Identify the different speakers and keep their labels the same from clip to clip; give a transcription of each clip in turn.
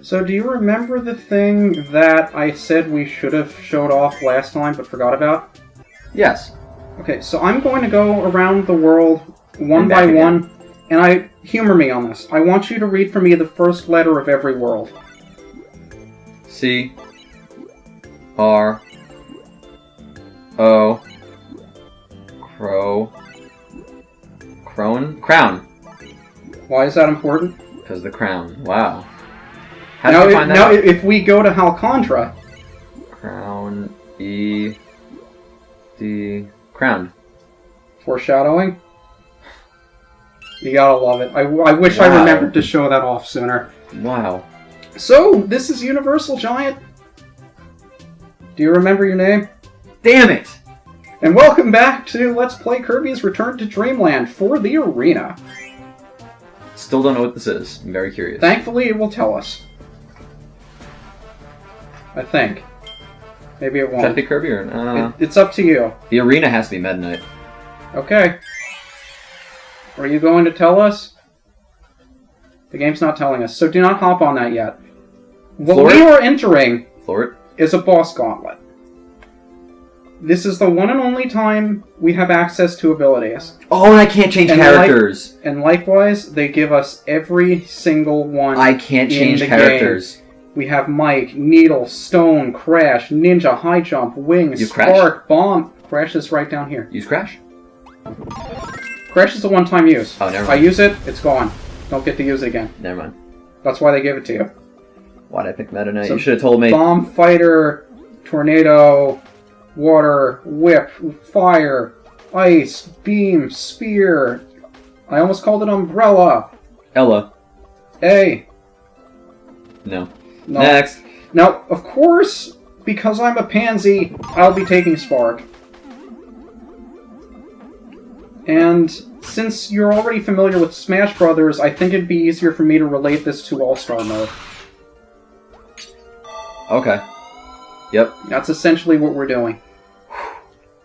Speaker 1: So do you remember the thing that I said we should have showed off last time but forgot about?
Speaker 2: Yes.
Speaker 1: Okay, so I'm going to go around the world one
Speaker 2: And
Speaker 1: by
Speaker 2: back again.
Speaker 1: one, and humor me on this. I want you to read for me the first letter of every world.
Speaker 2: C. R. O. Crown.
Speaker 1: Why is that important?
Speaker 2: Because the crown. Wow. How did you find that?
Speaker 1: Now, if we go to Halcondra...
Speaker 2: Crown. E. D. Crown.
Speaker 1: Foreshadowing? You gotta love it. I wish
Speaker 2: Wow.
Speaker 1: I remembered to show that off sooner.
Speaker 2: Wow.
Speaker 1: So, this is UniversalGiant. Do you remember your name?
Speaker 2: Damn it!
Speaker 1: And welcome back to Let's Play Kirby's Return to Dreamland for the Arena.
Speaker 2: Still don't know what this is. I'm very curious.
Speaker 1: Thankfully, it will tell us. I think. Maybe it
Speaker 2: Should I
Speaker 1: won't.
Speaker 2: pick Kirby or
Speaker 1: It's up to you.
Speaker 2: The arena has to be Meta Knight.
Speaker 1: Okay. Are you going to tell us? The game's not telling us, so do not hop on that yet. What
Speaker 2: Floor
Speaker 1: we
Speaker 2: it?
Speaker 1: are entering
Speaker 2: Floor it.
Speaker 1: is a boss gauntlet. This is the one and only time we have access to abilities.
Speaker 2: Oh, and I can't change
Speaker 1: And
Speaker 2: characters.
Speaker 1: And likewise, they give us every single one.
Speaker 2: I can't change
Speaker 1: the
Speaker 2: characters.
Speaker 1: game. We have Mike, Needle, Stone, Crash, Ninja, High Jump, Wing,
Speaker 2: You Crash?
Speaker 1: Spark, Bomb. Crash is right down here.
Speaker 2: Use Crash?
Speaker 1: Crash is a one-time use.
Speaker 2: Oh, never
Speaker 1: If I
Speaker 2: mind.
Speaker 1: use it, it's gone. Don't get to use it again.
Speaker 2: Never mind.
Speaker 1: That's why they give it to you.
Speaker 2: Why'd I pick Meta Knight?
Speaker 1: So,
Speaker 2: you should have told me.
Speaker 1: Bomb, Fighter, Tornado, Water, Whip, Fire, Ice, Beam, Spear. I almost called it Umbrella.
Speaker 2: Ella.
Speaker 1: A.
Speaker 2: No.
Speaker 1: No.
Speaker 2: Next.
Speaker 1: Now, of course, because I'm a pansy, I'll be taking Spark. And since you're already familiar with Smash Brothers, I think it'd be easier for me to relate this to All-Star mode.
Speaker 2: Okay. Yep.
Speaker 1: That's essentially what we're doing.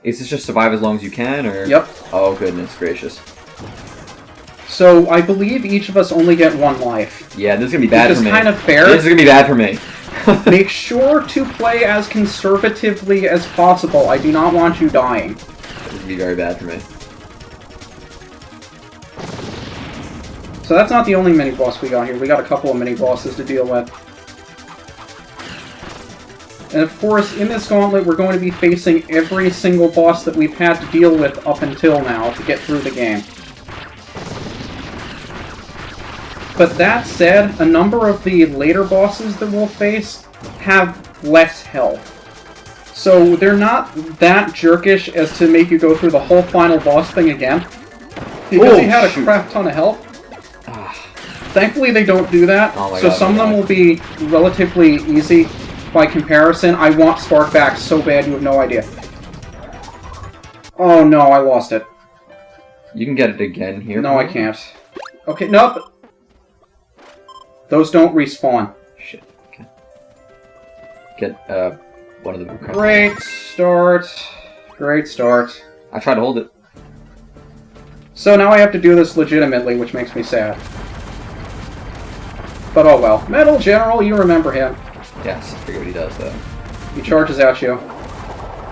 Speaker 2: Is this just survive as long as you can, or?
Speaker 1: Yep.
Speaker 2: Oh, goodness gracious.
Speaker 1: So, I believe each of us only get one life.
Speaker 2: Yeah, this is gonna be bad
Speaker 1: Which
Speaker 2: for me.
Speaker 1: is kind of fair.
Speaker 2: This is gonna be bad for me.
Speaker 1: Make sure to play as conservatively as possible. I do not want you dying.
Speaker 2: This is gonna be very bad for me.
Speaker 1: So that's not the only mini-boss we got here. We got a couple of mini-bosses to deal with. And of course, in this gauntlet, we're going to be facing every single boss that we've had to deal with up until now to get through the game. But that said, a number of the later bosses that we'll face have less health. So they're not that jerkish as to make you go through the whole final boss thing again. Because he had a crap ton of health. Thankfully they don't do that,
Speaker 2: Oh my
Speaker 1: so
Speaker 2: God,
Speaker 1: some of them will be relatively easy by comparison. I want Spark back so bad you have no idea. Oh no, I lost it.
Speaker 2: You can get it again here.
Speaker 1: No, I can't. Okay, nope. Those don't respawn.
Speaker 2: Shit. Okay. Get one of them.
Speaker 1: Great start. Great start.
Speaker 2: I tried to hold it.
Speaker 1: So now I have to do this legitimately, which makes me sad. But oh well. Metal General, you remember him.
Speaker 2: Yes, I forget what he does though.
Speaker 1: He charges at you.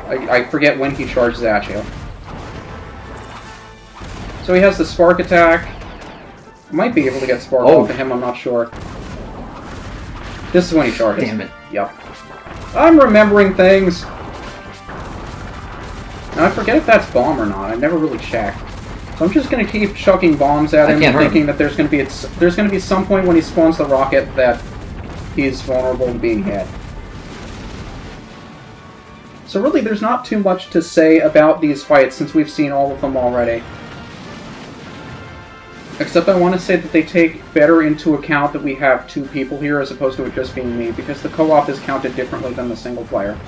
Speaker 1: I forget when he charges at you. So he has the Spark attack. Might be able to get Spark off of him, I'm not sure. This is when he charges.
Speaker 2: Damn it.
Speaker 1: Yep. I'm remembering things. Now I forget if that's bomb or not. I never really checked. So I'm just gonna keep chucking bombs at him, thinking that there's gonna be some point when he spawns the rocket that he's vulnerable to being hit. So really, there's not too much to say about these fights since we've seen all of them already. Except I want to say that they take better into account that we have two people here as opposed to it just being me, because the co-op is counted differently than the single player.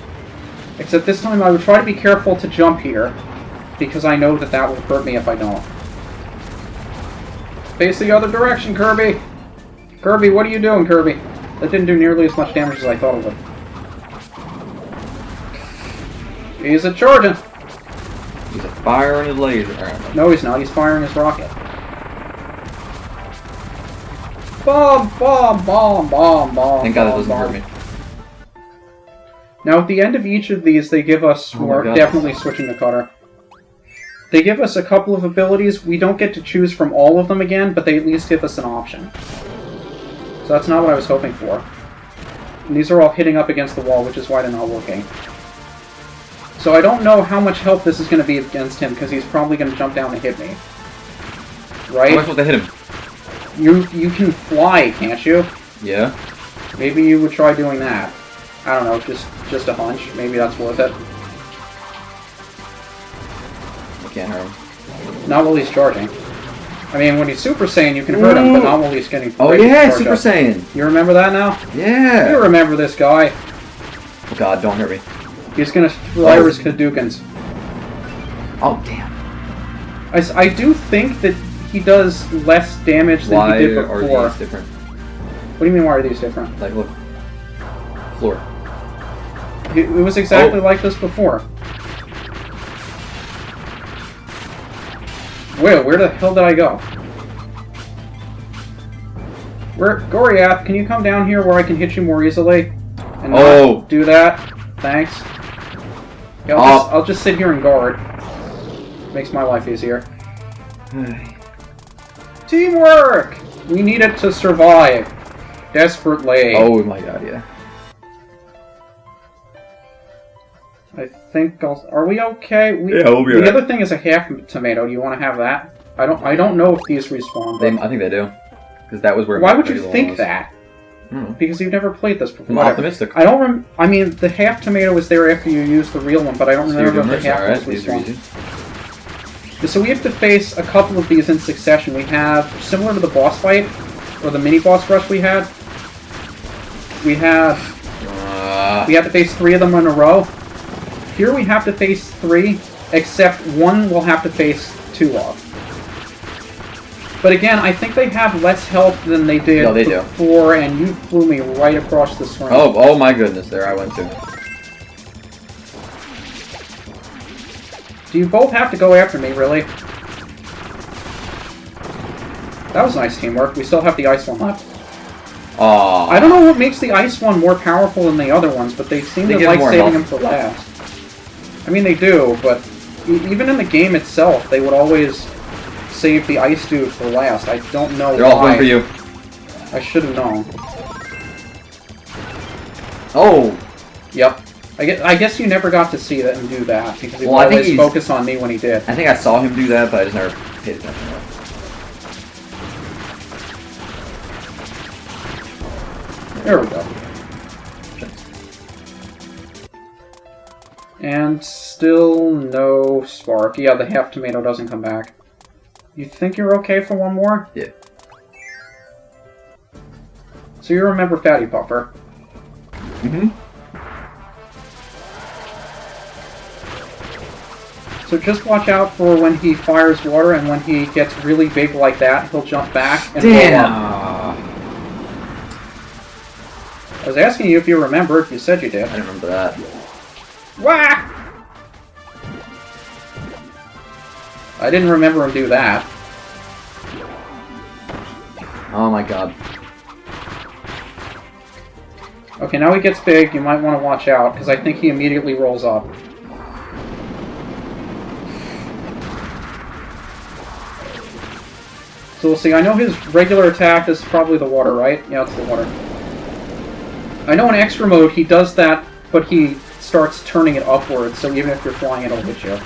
Speaker 1: Except this time I would try to be careful to jump here, because I know that that will hurt me if I don't. Face the other direction, Kirby! Kirby, what are you doing, Kirby? That didn't do nearly as much damage as I thought it would. He's charging!
Speaker 2: He's a firing his laser.
Speaker 1: No, he's not. He's firing his rocket. Bomb, bomb, bomb, bomb, bomb.
Speaker 2: Thank God that
Speaker 1: bomb,
Speaker 2: doesn't hurt me.
Speaker 1: Now, at the end of each of these, they give us more. Definitely switching the cutter. They give us a couple of abilities. We don't get to choose from all of them again, but they at least give us an option. So that's not what I was hoping for. And these are all hitting up against the wall, which is why they're not working. So I don't know how much help this is going to be against him, because he's probably going to jump down and hit me. Right?
Speaker 2: How am I supposed to hit him?
Speaker 1: You can fly, can't you?
Speaker 2: Yeah.
Speaker 1: Maybe you would try doing that. I don't know, just a hunch. Maybe that's worth it.
Speaker 2: I can't hurt him.
Speaker 1: Not while he's charging. I mean, when he's Super Saiyan, you can hurt him, but not while he's getting...
Speaker 2: Oh yeah, Super Saiyan!
Speaker 1: You remember that now?
Speaker 2: Yeah!
Speaker 1: You remember this guy.
Speaker 2: Oh god, don't hurt me.
Speaker 1: He's gonna fire his Hadoukens.
Speaker 2: Oh, damn.
Speaker 1: I do think that he does less damage than he did before.
Speaker 2: Why are these different?
Speaker 1: What do you mean, why are these different?
Speaker 2: Like, look. Floor.
Speaker 1: It was exactly like this before. Where the hell did I go? Goriath, can you come down here where I can hit you more easily? And not do that? Thanks. Yeah, I'll just sit here and guard. Makes my life easier. Teamwork! We need it to survive. Desperately.
Speaker 2: Oh my god, yeah.
Speaker 1: I think are we okay?
Speaker 2: Yeah, we'll be
Speaker 1: The
Speaker 2: right.
Speaker 1: other thing is a half tomato. Do you want to have that? I don't know if these respawn. But
Speaker 2: I think they do. Because that was where.
Speaker 1: Why would you think that? Because you've never played this before.
Speaker 2: I'm optimistic.
Speaker 1: I don't. I mean, the half tomato was there after you used the real one, but I don't remember if the half was respawn. So we have to face a couple of these in succession. We have similar to the boss fight or the mini boss rush we had. We have to face 3 of them in a row. Here we have to face 3, except one we'll have to face 2 of. But again, I think they have less health than they did before, and you flew me right across the screen.
Speaker 2: Oh my goodness, there I went to.
Speaker 1: Do you both have to go after me, really? That was nice teamwork. We still have the ice one left.
Speaker 2: Aww.
Speaker 1: I don't know what makes the ice one more powerful than the other ones, but they seem to like saving them for last. I mean, they do, but even in the game itself, they would always save the ice dude for last. I don't know why.
Speaker 2: They're all going for you.
Speaker 1: I should have known.
Speaker 2: Oh!
Speaker 1: Yep. I guess you never got to see that and do that, because he would always focus on me when he did.
Speaker 2: I think I saw him do that, but I just never paid attention.
Speaker 1: There we go. And still no spark. Yeah, the half tomato doesn't come back. You think you're okay for one more?
Speaker 2: Yeah.
Speaker 1: So you remember Fatty Puffer?
Speaker 2: Mm-hmm.
Speaker 1: So just watch out for when he fires water, and when he gets really big like that, he'll jump back and roll up. I was asking you if you remembered. You said you did.
Speaker 2: I didn't remember that.
Speaker 1: Whack! I didn't remember him do that.
Speaker 2: Oh my god.
Speaker 1: Okay, now he gets big. You might want to watch out, because I think he immediately rolls up. So we'll see. I know his regular attack is probably the water, right? Yeah, it's the water. I know in extra mode he does that, but he starts turning it upwards, so even if you're flying, it'll hit you.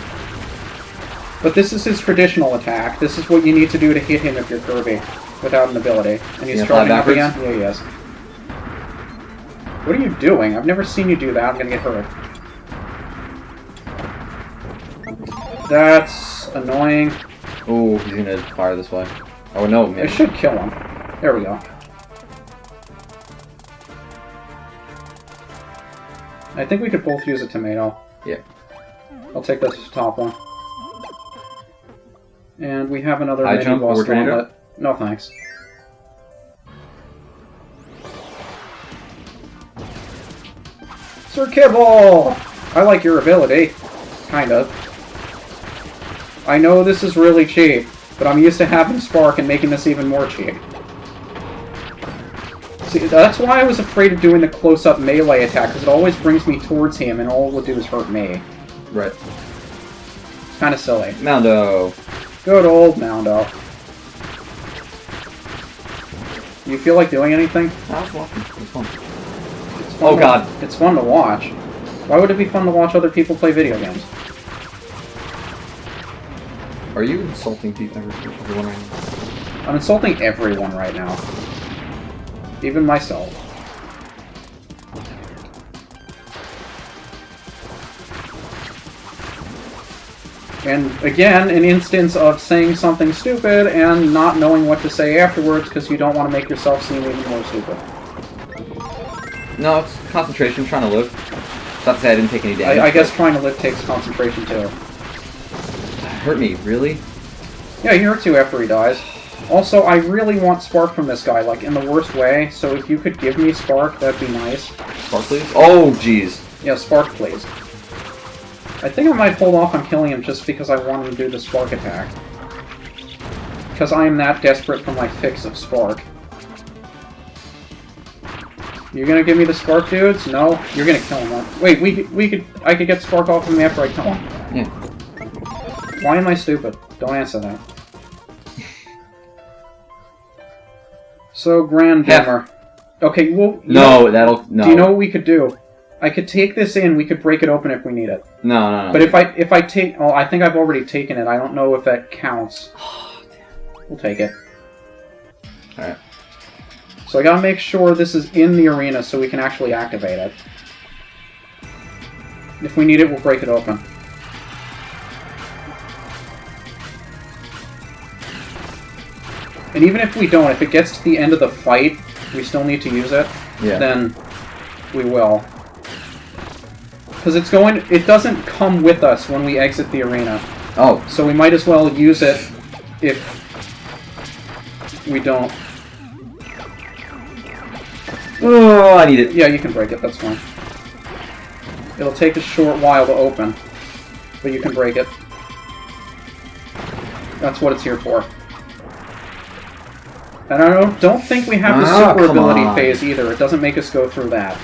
Speaker 1: But this is his traditional attack. This is what you need to do to hit him if you're Kirby, without an ability. And he's charging up again? Yeah, he is. What are you doing? I've never seen you do that. I'm gonna get hurt. That's annoying.
Speaker 2: Oh, he's gonna fire this way. Oh no, maybe.
Speaker 1: It should kill him. There we go. I think we could both use a tomato.
Speaker 2: Yeah.
Speaker 1: I'll take this top one. And we have another mini-boss gauntlet. No thanks. Sir Kibble! I like your ability. Kind of. I know this is really cheap, but I'm used to having Spark and making this even more cheap. See, that's why I was afraid of doing the close-up melee attack, because it always brings me towards him, and all it would do is hurt me.
Speaker 2: Right.
Speaker 1: It's kind of silly.
Speaker 2: Moundo.
Speaker 1: Good old Moundo. You feel like doing anything?
Speaker 2: I was watching. It was fun.
Speaker 1: It's fun
Speaker 2: Oh god.
Speaker 1: It's fun to watch. Why would it be fun to watch other people play video games?
Speaker 2: Are you insulting people? Everyone right now?
Speaker 1: I'm insulting everyone right now. Even myself. And again, an instance of saying something stupid and not knowing what to say afterwards because you don't want to make yourself seem even more stupid.
Speaker 2: No, it's concentration. I'm trying to live. It's not to say I didn't take any damage.
Speaker 1: I guess trying to live takes concentration too.
Speaker 2: That hurt me, really?
Speaker 1: Yeah, he hurts you after he dies. Also, I really want Spark from this guy, like, in the worst way, so if you could give me Spark, that'd be nice.
Speaker 2: Spark, please? Oh, jeez.
Speaker 1: Yeah, Spark, please. I think I might hold off on killing him just because I want him to do the Spark attack. Because I am that desperate for my fix of Spark. You gonna give me the Spark, dudes? No? You're gonna kill him. Wait, I could get Spark off him after I kill him.
Speaker 2: Yeah.
Speaker 1: Why am I stupid? Don't answer that. So, Grand Dimmer. Okay, well...
Speaker 2: No, that'll... No.
Speaker 1: Do you know what we could do? I could take this in, we could break it open if we need it.
Speaker 2: No.
Speaker 1: But if I take... Oh, I think I've already taken it. I don't know if that counts.
Speaker 2: Oh, damn.
Speaker 1: We'll take it.
Speaker 2: Alright.
Speaker 1: So I gotta make sure this is in the arena so we can actually activate it. If we need it, we'll break it open. And even if we don't, if it gets to the end of the fight, we still need to use it, then we will. Because it doesn't come with us when we exit the arena.
Speaker 2: Oh.
Speaker 1: So we might as well use it if we don't.
Speaker 2: Oh, I need it.
Speaker 1: Yeah, you can break it, that's fine. It'll take a short while to open, but you can break it. That's what it's here for. And I don't think we have the super ability phase either. It doesn't make us go through that.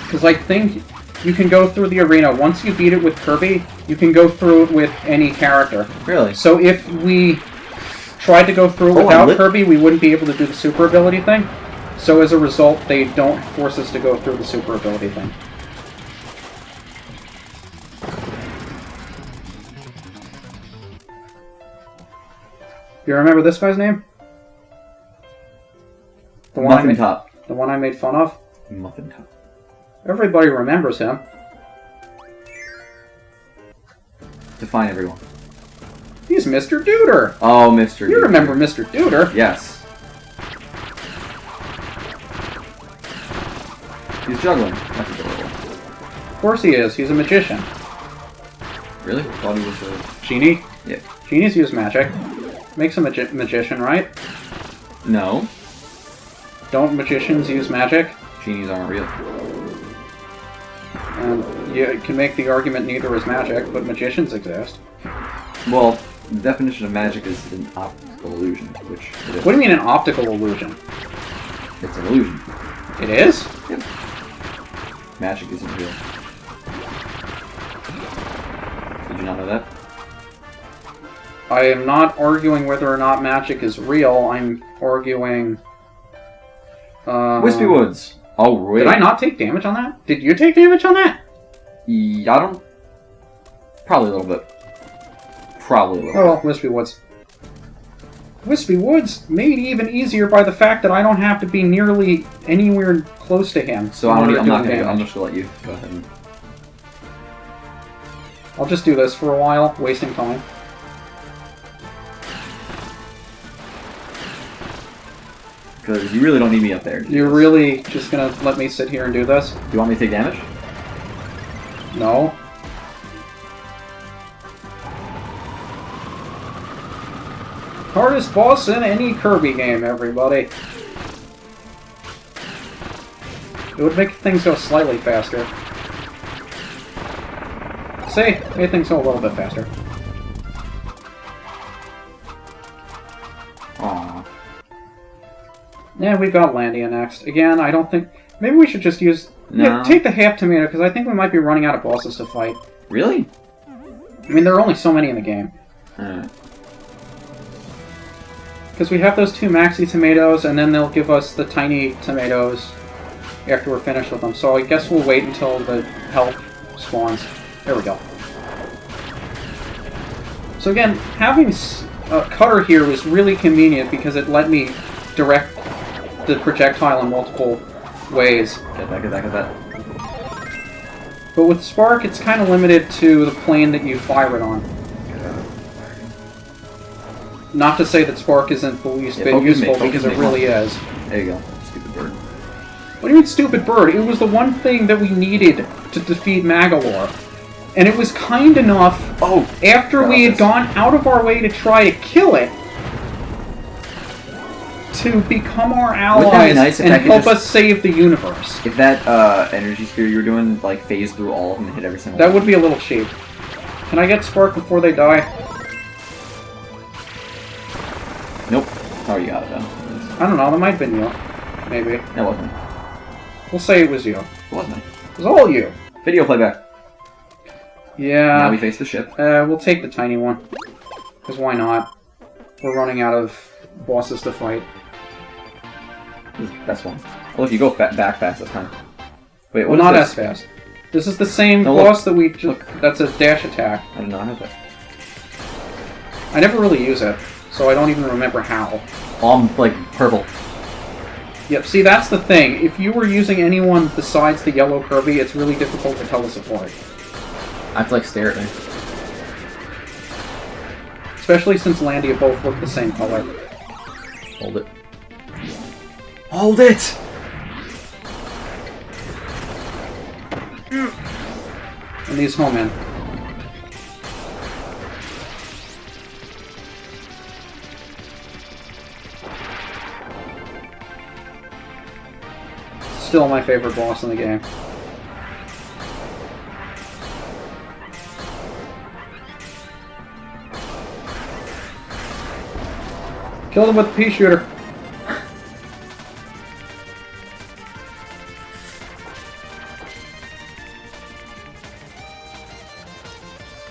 Speaker 1: Because I think you can go through the arena. Once you beat it with Kirby, you can go through it with any character.
Speaker 2: Really?
Speaker 1: So if we tried to go through it without Kirby, we wouldn't be able to do the super ability thing. So as a result, they don't force us to go through the super ability thing. You remember this guy's name? The
Speaker 2: Muffin Top.
Speaker 1: The one I made fun of?
Speaker 2: Muffin Top.
Speaker 1: Everybody remembers him.
Speaker 2: Define everyone.
Speaker 1: He's Mr. Duder!
Speaker 2: Oh, Mr. Duder.
Speaker 1: You remember Mr. Duder?
Speaker 2: Yes. He's juggling. That's adorable.
Speaker 1: Of course he is. He's a magician.
Speaker 2: Really? I thought he was a...
Speaker 1: Genie?
Speaker 2: Yeah.
Speaker 1: Genies use magic. Makes a magician, right?
Speaker 2: No.
Speaker 1: Don't magicians use magic?
Speaker 2: Genies aren't real.
Speaker 1: You can make the argument neither is magic, but magicians exist.
Speaker 2: Well, the definition of magic is an optical illusion, which it is.
Speaker 1: What do you mean an optical illusion?
Speaker 2: It's an illusion.
Speaker 1: It is?
Speaker 2: Yep. Magic isn't real. Did you not know that?
Speaker 1: I am not arguing whether or not magic is real. I'm arguing...
Speaker 2: Wispy Woods. Oh, wait.
Speaker 1: Did I not take damage on that? Did you take damage on that?
Speaker 2: Yeah, I don't... Probably a little bit. Probably a little bit.
Speaker 1: Oh well, Wispy Woods. Wispy Woods made even easier by the fact that I don't have to be nearly anywhere close to him.
Speaker 2: So I'm just gonna let you go ahead and...
Speaker 1: I'll just do this for a while, wasting time.
Speaker 2: Because you really don't need me up there.
Speaker 1: You're really just gonna let me sit here and do this?
Speaker 2: Do you want me to take damage?
Speaker 1: No. Hardest boss in any Kirby game, everybody. It would make things go slightly faster. See? Made things go a little bit faster.
Speaker 2: Aww.
Speaker 1: Yeah, we've got Landia next. Again, I don't think... Maybe we should just use...
Speaker 2: No.
Speaker 1: Yeah, take the half tomato, because I think we might be running out of bosses to fight.
Speaker 2: Really?
Speaker 1: I mean, there are only so many in the game.
Speaker 2: Alright.
Speaker 1: Because we have those 2 maxi tomatoes, and then they'll give us the tiny tomatoes after we're finished with them. So I guess we'll wait until the health spawns. There we go. So again, having Cutter here was really convenient because it let me direct the projectile in multiple ways.
Speaker 2: Get that, get that, get that.
Speaker 1: But with Spark, it's kind of limited to the plane that you fire it on. Not to say that Spark isn't the least bit useful, because it really is.
Speaker 2: There you go. Stupid bird.
Speaker 1: What do you mean, stupid bird? It was the one thing that we needed to defeat Magalore. And it was kind enough, after we had gone out of our way to try to kill it, to become our allies and help us save the universe.
Speaker 2: If that energy sphere you were doing, like, phased through all of them and hit every single one.
Speaker 1: That would be a little cheap. Can I get Spark before they die?
Speaker 2: Nope. Oh, you got it, though.
Speaker 1: I don't know, that might have been you. Maybe.
Speaker 2: That wasn't.
Speaker 1: We'll say it was you.
Speaker 2: It wasn't.
Speaker 1: It was all you.
Speaker 2: Video playback.
Speaker 1: Yeah.
Speaker 2: Now we face the ship.
Speaker 1: We'll take the tiny one. Because why not? We're running out of bosses to fight.
Speaker 2: This is the best one. Well, if you go back fast this time. Wait,
Speaker 1: well, not as fast. This is the same boss that we just... That's a dash attack.
Speaker 2: I did not have that.
Speaker 1: I never really use it, so I don't even remember how.
Speaker 2: Oh, I'm, like, purple.
Speaker 1: Yep, see, that's the thing. If you were using anyone besides the yellow Kirby, it's really difficult to tell the support.
Speaker 2: I have to, like, stare at me.
Speaker 1: Especially since Landia both look the same color.
Speaker 2: Hold it. Hold it!
Speaker 1: And these home in. Still my favorite boss in the game. Killed him with the pea shooter.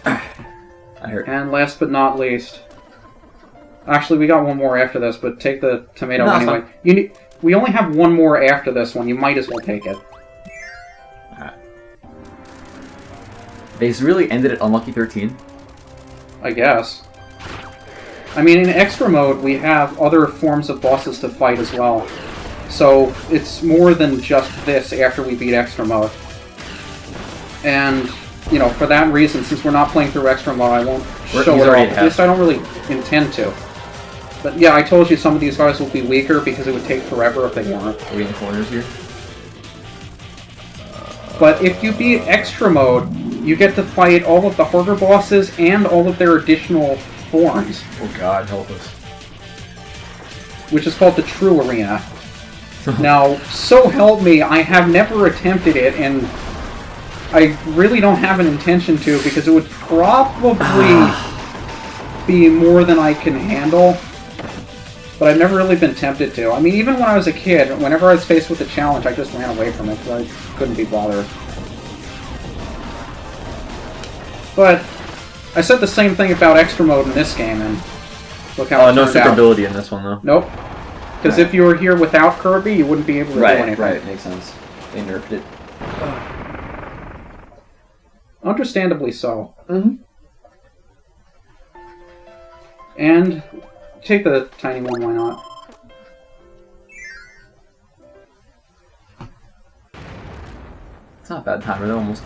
Speaker 2: I hurt.
Speaker 1: And last but not least, actually we got one more after this, but take the tomato anyway. We only have one more after this one. You might as well take it.
Speaker 2: Alright. They really ended at Unlucky 13?
Speaker 1: I guess. I mean, in extra mode, we have other forms of bosses to fight as well. So, it's more than just this after we beat extra mode. And, you know, for that reason, since we're not playing through extra mode, I won't show it off. At least I don't really intend to. But yeah, I told you some of these guys will be weaker because it would take forever if they weren't.
Speaker 2: Are we in the corners here?
Speaker 1: But if you beat extra mode, you get to fight all of the harder bosses and all of their additional forms.
Speaker 2: Oh god, help us.
Speaker 1: Which is called the True Arena. Now, so help me, I have never attempted it, and I really don't have an intention to, because it would probably be more than I can handle. But I've never really been tempted to. I mean, even when I was a kid, whenever I was faced with a challenge, I just ran away from it, because I couldn't be bothered. But I said the same thing about extra mode in this game, and look how it turned out.
Speaker 2: No super ability in this one, though.
Speaker 1: Nope. Because if you were here without Kirby, you wouldn't be able to do anything.
Speaker 2: Right, makes sense. They nerfed it.
Speaker 1: Understandably so.
Speaker 2: Mm-hmm.
Speaker 1: And take the tiny one, why not?
Speaker 2: It's not a bad timer, though, almost.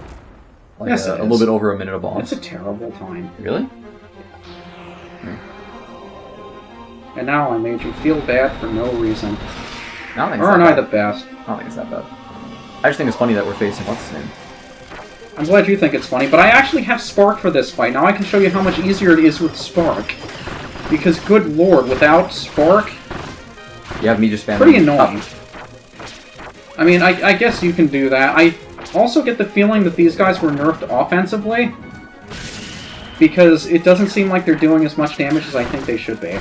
Speaker 2: Like
Speaker 1: yes,
Speaker 2: a little bit over a minute a boss.
Speaker 1: It's a terrible time.
Speaker 2: Really?
Speaker 1: And now I made you feel bad for no reason.
Speaker 2: Aren't
Speaker 1: I the best?
Speaker 2: I don't think it's that bad. I just think it's funny that we're facing what's his name.
Speaker 1: I'm glad you think it's funny, but I actually have Spark for this fight. Now I can show you how much easier it is with Spark. Because, good lord, without Spark...
Speaker 2: You have me just spamming.
Speaker 1: Pretty annoying. I mean, I guess you can do that. I also get the feeling that these guys were nerfed offensively. Because it doesn't seem like they're doing as much damage as I think they should be.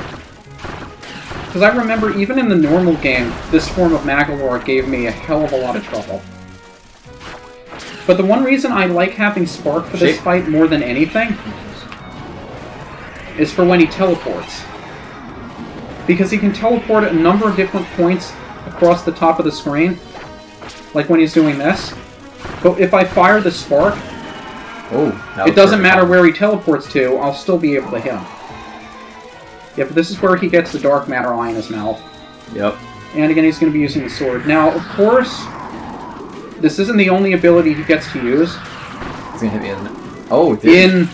Speaker 1: Because Because I remember even in the normal game, this form of Magolor gave me a hell of a lot of trouble. But the one reason I like having Spark for this fight more than anything is for when he teleports. Because he can teleport at a number of different points across the top of the screen, like when he's doing this. But if I fire the Spark, it doesn't matter where he teleports to, I'll still be able to hit him. Yeah, but this is where he gets the Dark Matter Eye in his mouth.
Speaker 2: Yep.
Speaker 1: And again, he's going to be using the sword. Now, of course, this isn't the only ability he gets to use.
Speaker 2: He's going to hit me, isn't it? Oh, it
Speaker 1: did. In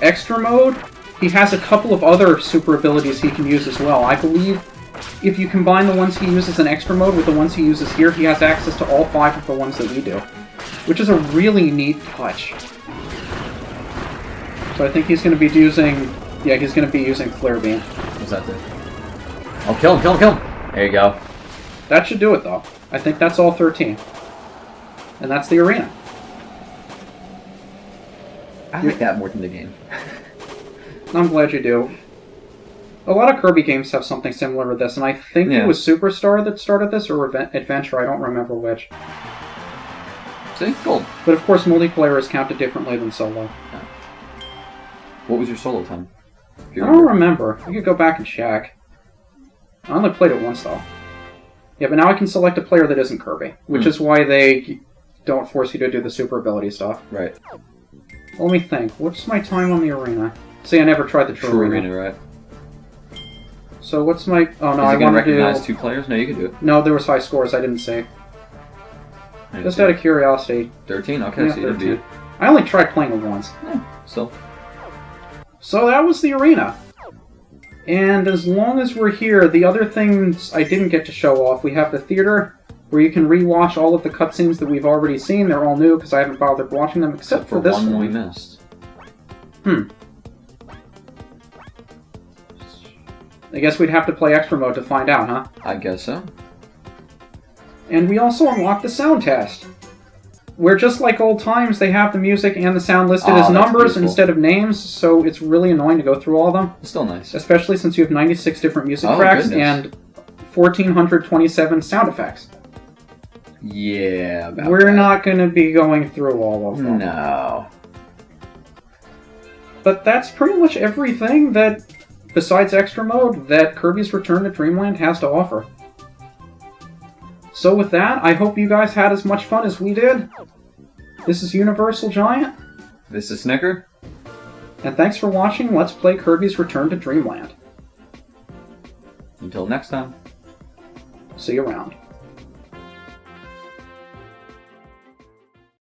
Speaker 1: Extra Mode, he has a couple of other super abilities he can use as well. I believe if you combine the ones he uses in Extra Mode with the ones he uses here, he has access to all 5 of the ones that we do. Which is a really neat touch. So I think he's going to be using... Yeah, he's going to be using Flare Beam.
Speaker 2: What's that do? Oh, kill him, kill him, kill him! There you go.
Speaker 1: That should do it, though. I think that's all 13. And that's the arena.
Speaker 2: I like that more than the game.
Speaker 1: I'm glad you do. A lot of Kirby games have something similar to this, and I think it was Superstar that started this, or Adventure, I don't remember which.
Speaker 2: See? Gold.
Speaker 1: But of course, multiplayer is counted differently than solo.
Speaker 2: Yeah. What was your solo time?
Speaker 1: I don't remember. I could go back and check. I only played it once, though. Yeah, but now I can select a player that isn't Kirby, which is why they don't force you to do the super ability stuff.
Speaker 2: Right.
Speaker 1: Let me think. What's my time on the arena? See, I never tried the True Arena.
Speaker 2: Right.
Speaker 1: So what's my... Oh, no,
Speaker 2: I want to
Speaker 1: recognize
Speaker 2: 2 players? No, you can do it.
Speaker 1: No, there was high scores. I didn't see. Just out of curiosity.
Speaker 2: 13? Okay,
Speaker 1: yeah,
Speaker 2: so you didn't beat it.
Speaker 1: I only tried playing it once.
Speaker 2: Yeah, still.
Speaker 1: So that was the arena. And as long as we're here, the other things I didn't get to show off. We have the theater, where you can rewatch all of the cutscenes that we've already seen. They're all new, because I haven't bothered watching them, except for this one.
Speaker 2: We missed.
Speaker 1: I guess we'd have to play Extra Mode to find out, huh?
Speaker 2: I guess so.
Speaker 1: And we also unlocked the sound test, where just like old times, they have the music and the sound listed as numbers instead of names, so it's really annoying to go through all of them.
Speaker 2: It's still nice.
Speaker 1: Especially since you have 96 different music tracks and 1,427 sound effects.
Speaker 2: Yeah,
Speaker 1: we're not going to be going through all of them.
Speaker 2: No.
Speaker 1: But that's pretty much everything that, besides Extra Mode, that Kirby's Return to Dreamland has to offer. So with that, I hope you guys had as much fun as we did. This is UniversalGiant.
Speaker 2: This is Snicker.
Speaker 1: And thanks for watching Let's Play Kirby's Return to Dreamland.
Speaker 2: Until next time.
Speaker 1: See you around.